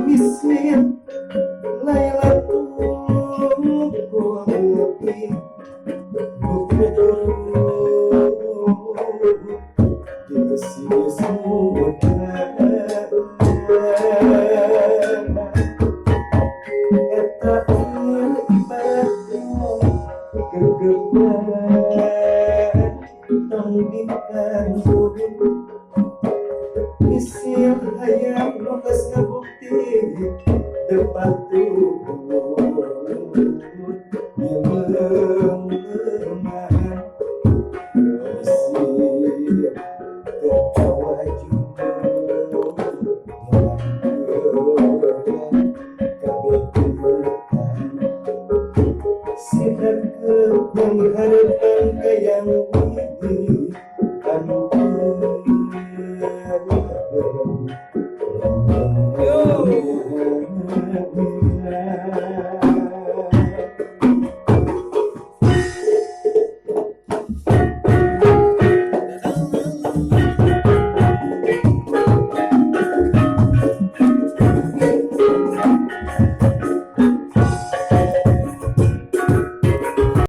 Miskin Lailatul Qadri dikasih semua eta ibaratnya kegebaran tangdikan misil hayam nugas ngabukti depan yang lemah kasih ketawa siap ke mengharapkan yang ini